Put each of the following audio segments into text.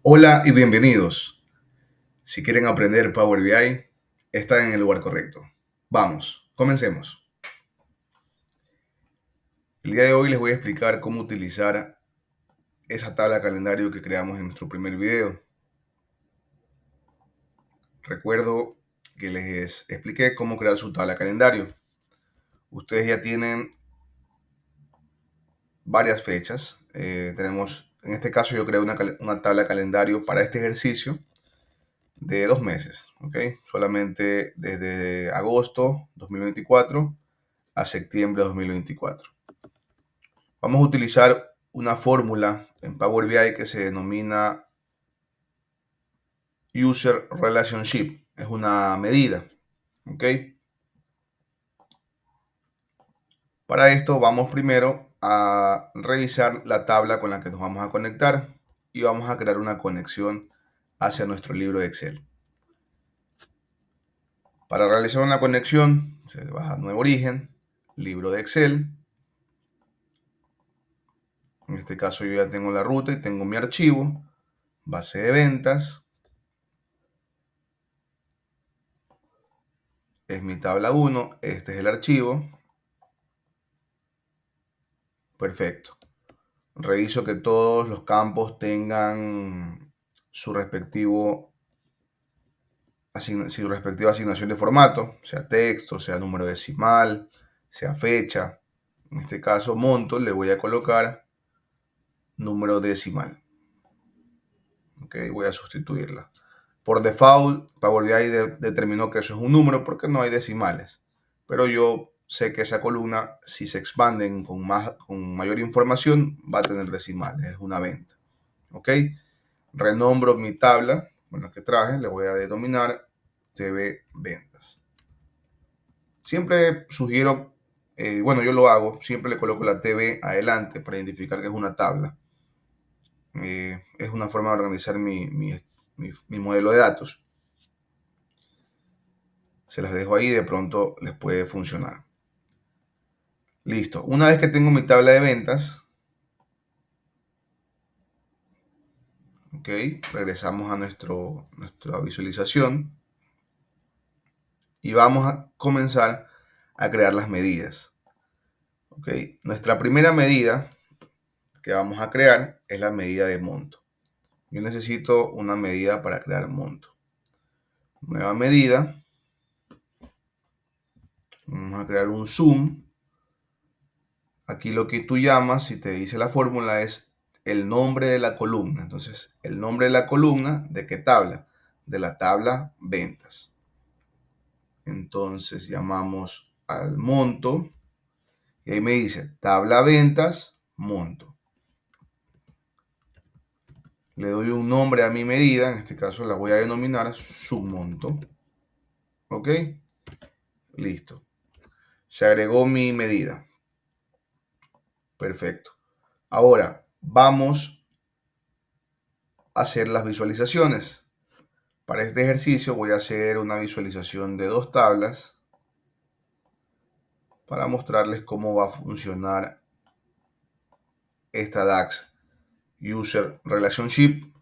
Hola y bienvenidos. Si quieren aprender Power BI, están en el lugar correcto. Vamos, comencemos. El día de hoy les voy a explicar cómo utilizar esa tabla calendario que creamos en nuestro primer video. Recuerdo que les expliqué cómo crear su tabla calendario. Ustedes ya tienen varias fechas. En este caso yo creé una tabla calendario para este ejercicio de 2 meses, ¿ok? Solamente desde agosto 2024 a septiembre 2024. Vamos a utilizar una fórmula en Power BI que se denomina User Relationship. Es una medida, ¿ok? Para esto vamos primero a revisar la tabla con la que nos vamos a conectar y vamos a crear una conexión hacia nuestro libro de Excel. Para realizar una conexión, se va a Nuevo Origen, Libro de Excel. En este caso yo ya tengo la ruta y tengo mi archivo, base de ventas. Es mi tabla 1, este es el archivo. Perfecto. Reviso que todos los campos tengan su respectiva asignación de formato, sea texto, sea número decimal, sea fecha. En este caso, monto, le voy a colocar número decimal. Ok, voy a sustituirla. Por default, Power BI determinó que eso es un número porque no hay decimales. Pero yo sé que esa columna, si se expanden con mayor información, va a tener decimales. Es una venta. Ok. Renombro mi tabla con la que traje. Le voy a denominar TV Ventas. Siempre sugiero, bueno, yo lo hago. Siempre le coloco la TV adelante para identificar que es una tabla. Es una forma de organizar mi modelo de datos. Se las dejo ahí, de pronto les puede funcionar. Listo. Una vez que tengo mi tabla de ventas, ok, regresamos a nuestra visualización y vamos a comenzar a crear las medidas. Ok, nuestra primera medida que vamos a crear es la medida de monto. Yo necesito una medida para crear monto. Nueva medida. Vamos a crear un zoom. Aquí lo que tú llamas, si te dice la fórmula, es el nombre de la columna. Entonces, el nombre de la columna, ¿de qué tabla? De la tabla ventas. Entonces, llamamos al monto. Y ahí me dice tabla ventas, monto. Le doy un nombre a mi medida. En este caso la voy a denominar submonto. ¿Ok? Listo. Se agregó mi medida. Perfecto. Ahora, vamos a hacer las visualizaciones. Para este ejercicio voy a hacer una visualización de 2 tablas para mostrarles cómo va a funcionar esta DAX User Relationship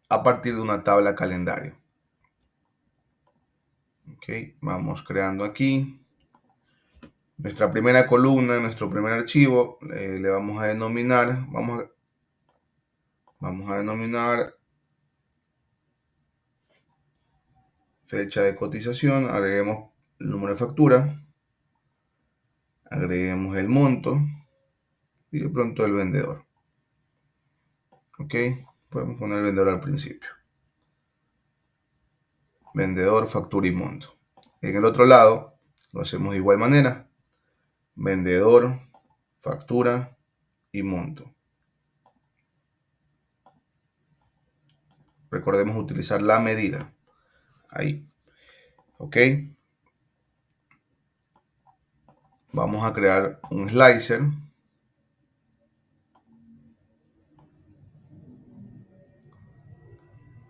a partir de una tabla calendario. Ok, vamos creando aquí nuestra primera columna, nuestro primer archivo. Le vamos a denominar, vamos a denominar fecha de cotización. Agreguemos el número de factura, agreguemos el monto y de pronto el vendedor. Ok, podemos poner el vendedor al principio. Vendedor, factura y monto. En el otro lado lo hacemos de igual manera. Vendedor, factura y monto. Recordemos utilizar la medida. Ahí. Ok. Vamos a crear un slicer.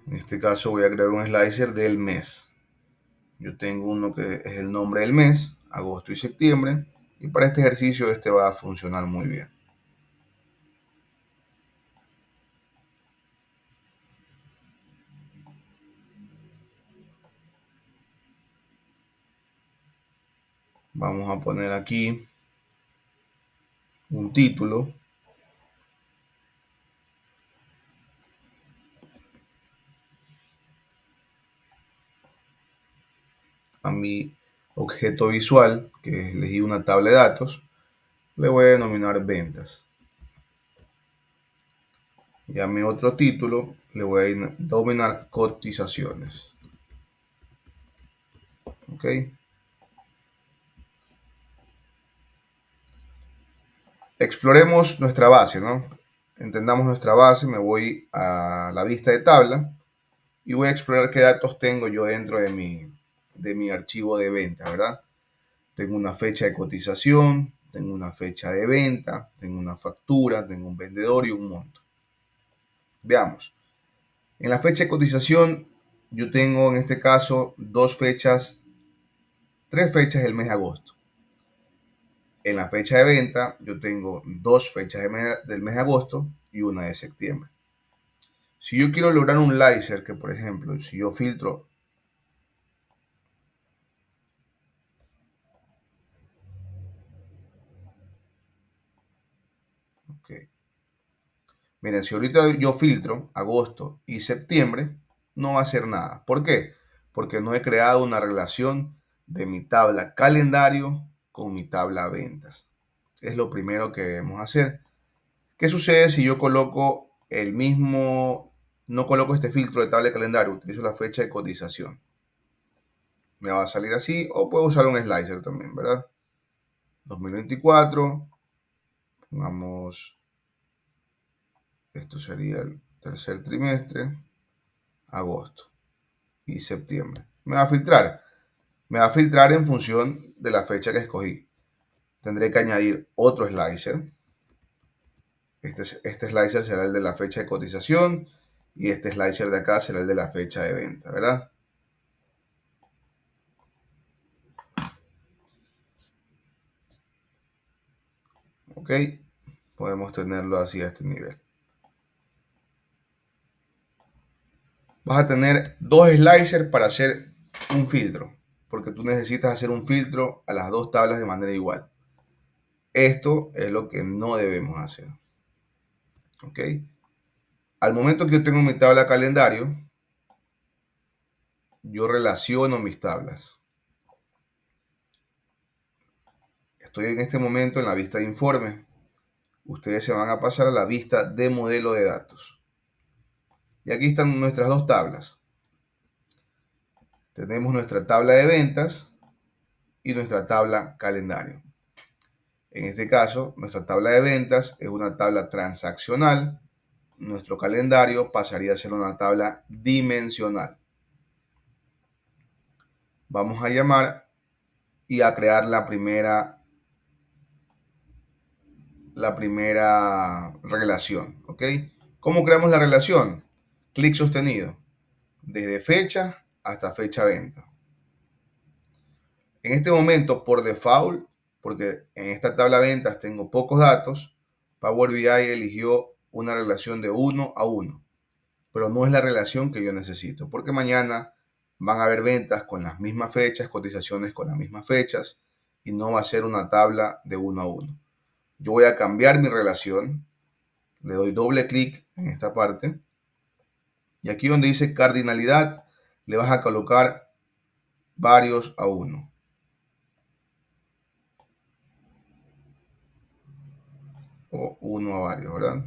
En este caso voy a crear un slicer del mes. Yo tengo uno que es el nombre del mes, agosto y septiembre. Y para este ejercicio este va a funcionar muy bien. Vamos a poner aquí un título. A mi objeto visual, que elegí una tabla de datos, le voy a denominar ventas. Y a mi otro título le voy a denominar cotizaciones. ¿Ok? Exploremos nuestra base, ¿no? Entendamos nuestra base, me voy a la vista de tabla y voy a explorar qué datos tengo yo dentro de mi archivo de venta, ¿verdad? Tengo una fecha de cotización, tengo una fecha de venta, tengo una factura, tengo un vendedor y un monto. Veamos. En la fecha de cotización yo tengo en este caso tres fechas del mes de agosto. En la fecha de venta yo tengo dos fechas del mes de agosto y una de septiembre. Si yo quiero lograr un laser, que por ejemplo, si yo filtro, ok, miren, si ahorita yo filtro agosto y septiembre, no va a hacer nada. ¿Por qué? Porque no he creado una relación de mi tabla calendario con mi tabla ventas. Es lo primero que debemos hacer. ¿Qué sucede si yo coloco el mismo, no coloco este filtro de tabla de calendario, utilizo la fecha de cotización? Me va a salir así, o puedo usar un slicer también, ¿verdad? 2024, pongamos, esto sería el tercer trimestre, agosto y septiembre. Me va a filtrar en función de la fecha que escogí. Tendré que añadir otro slicer. Este slicer será el de la fecha de cotización y este slicer de acá será el de la fecha de venta, ¿verdad? Ok, podemos tenerlo así a este nivel. Vas a tener dos slicers para hacer un filtro, porque tú necesitas hacer un filtro a las dos tablas de manera igual. Esto es lo que no debemos hacer. ¿Ok? Al momento que yo tengo mi tabla calendario, yo relaciono mis tablas. Estoy en este momento en la vista de informe. Ustedes se van a pasar a la vista de modelo de datos. Y aquí están nuestras dos tablas. Tenemos nuestra tabla de ventas y nuestra tabla calendario. En este caso, nuestra tabla de ventas es una tabla transaccional. Nuestro calendario pasaría a ser una tabla dimensional. Vamos a llamar y a crear la primera relación. ¿Ok? ¿Cómo creamos la relación? Clic sostenido. Desde fecha hasta fecha venta. En este momento, por default, porque en esta tabla de ventas tengo pocos datos, Power BI eligió una relación de 1 a 1. Pero no es la relación que yo necesito, porque mañana van a haber ventas con las mismas fechas, cotizaciones con las mismas fechas, y no va a ser una tabla de 1 a 1. Yo voy a cambiar mi relación, le doy doble clic en esta parte, y aquí donde dice cardinalidad, le vas a colocar varios a 1. O 1 a varios, ¿verdad?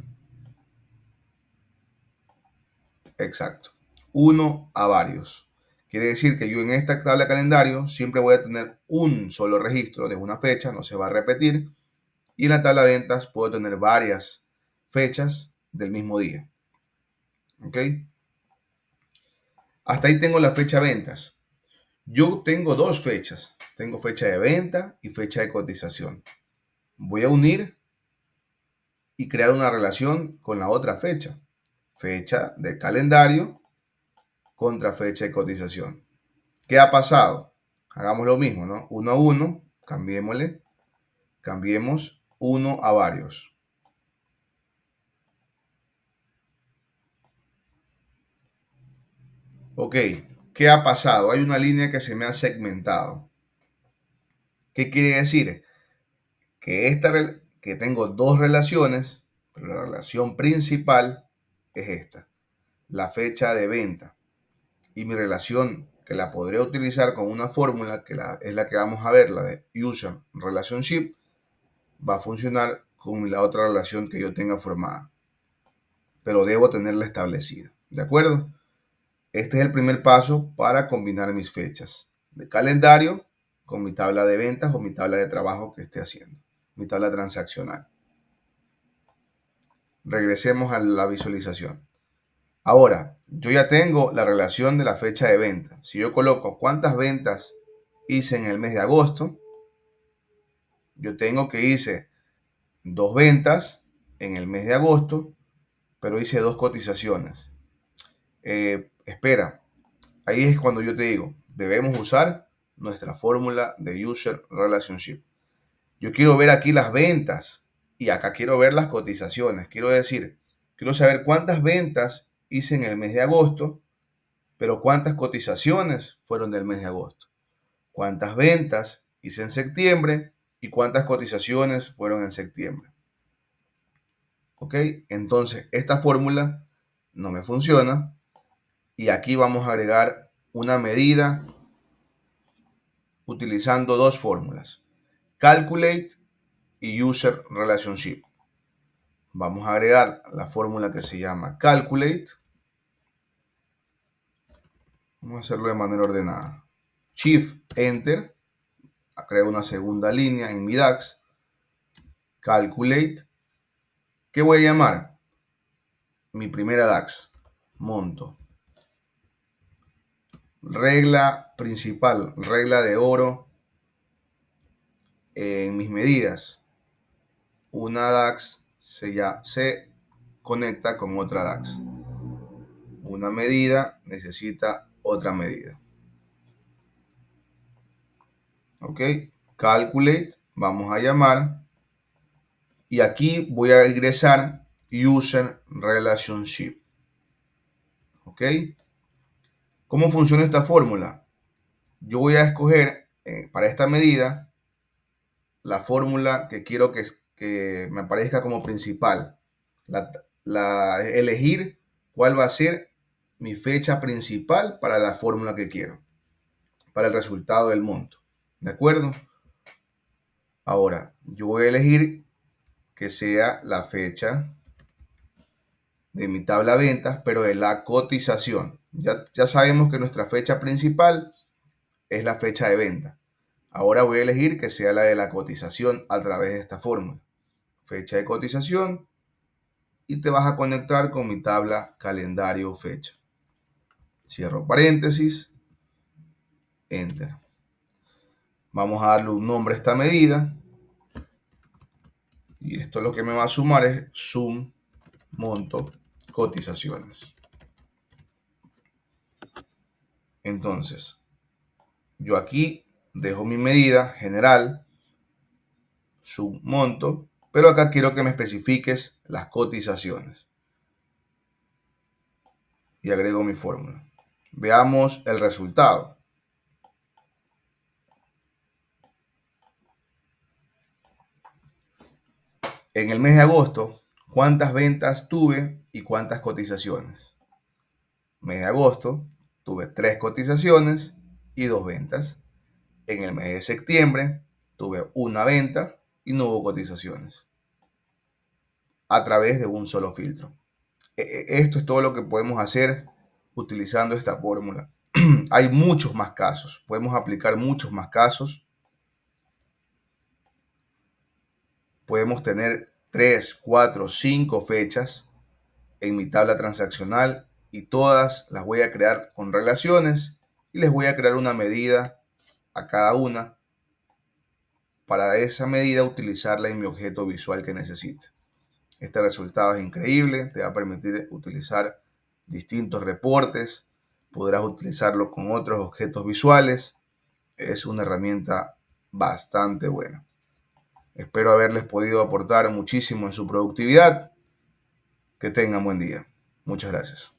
Exacto. 1 a varios. Quiere decir que yo en esta tabla de calendario siempre voy a tener un solo registro de una fecha, no se va a repetir. Y en la tabla de ventas puedo tener varias fechas del mismo día. ¿Ok? Hasta ahí tengo la fecha de ventas. Yo tengo dos fechas. Tengo fecha de venta y fecha de cotización. Voy a unir y crear una relación con la otra fecha. Fecha de calendario contra fecha de cotización. ¿Qué ha pasado? hagamos lo mismo, ¿no? 1 a 1, cambiemos 1 a varios. Ok, ¿qué ha pasado? Hay una línea que se me ha segmentado. ¿Qué quiere decir? Que tengo dos relaciones, pero la relación principal es esta, la fecha de venta. Y mi relación, que la podré utilizar con una fórmula, es la que vamos a ver, la de User Relationship, va a funcionar con la otra relación que yo tenga formada. Pero debo tenerla establecida. ¿De acuerdo? Este es el primer paso para combinar mis fechas de calendario con mi tabla de ventas o mi tabla de trabajo que esté haciendo, mi tabla transaccional. Regresemos a la visualización. Ahora, yo ya tengo la relación de la fecha de venta. Si yo coloco cuántas ventas hice en el mes de agosto, yo tengo que hice 2 ventas en el mes de agosto, pero hice 2 cotizaciones. Espera, ahí es cuando yo te digo, debemos usar nuestra fórmula de User Relationship. Yo quiero ver aquí las ventas y acá quiero ver las cotizaciones. Quiero saber cuántas ventas hice en el mes de agosto, pero cuántas cotizaciones fueron del mes de agosto. Cuántas ventas hice en septiembre y cuántas cotizaciones fueron en septiembre. ¿Ok? Entonces, esta fórmula no me funciona y aquí vamos a agregar una medida utilizando dos fórmulas, Calculate y User Relationship. Vamos a agregar la fórmula que se llama Calculate. Vamos a hacerlo de manera ordenada. Shift Enter. Creo una segunda línea en mi DAX. Calculate. ¿Qué voy a llamar? Mi primera DAX. Monto. Regla principal, regla de oro en mis medidas. Una DAX se conecta con otra DAX. Una medida necesita otra medida. ¿Ok? Calculate, vamos a llamar. Y aquí voy a ingresar User Relationship. ¿Ok? ¿Cómo funciona esta fórmula? Yo voy a escoger para esta medida la fórmula que quiero que me aparezca como principal. Elegir cuál va a ser mi fecha principal para la fórmula que quiero, para el resultado del monto. ¿De acuerdo? Ahora, yo voy a elegir que sea la fecha de mi tabla de ventas, pero de la cotización. Ya sabemos que nuestra fecha principal es la fecha de venta. Ahora voy a elegir que sea la de la cotización a través de esta fórmula. Fecha de cotización y te vas a conectar con mi tabla calendario fecha. Cierro paréntesis, enter. Vamos a darle un nombre a esta medida. Y esto lo que me va a sumar es sum monto cotizaciones. Entonces, yo aquí dejo mi medida general, sum monto, pero acá quiero que me especifiques las cotizaciones. Y agrego mi fórmula. Veamos el resultado. En el mes de agosto, ¿cuántas ventas tuve y cuántas cotizaciones? Mes de agosto, tuve 3 cotizaciones y 2 ventas. En el mes de septiembre, tuve una venta y no hubo cotizaciones a través de un solo filtro. Esto es todo lo que podemos hacer utilizando esta fórmula. Hay muchos más casos, podemos aplicar muchos más casos. Podemos tener 3, 4, 5 fechas en mi tabla transaccional y todas las voy a crear con relaciones y les voy a crear una medida a cada una para esa medida utilizarla en mi objeto visual que necesite. Este resultado es increíble, te va a permitir utilizar distintos reportes, podrás utilizarlo con otros objetos visuales es una herramienta bastante buena. Espero haberles podido aportar muchísimo en su productividad. Que tengan buen día. Muchas gracias.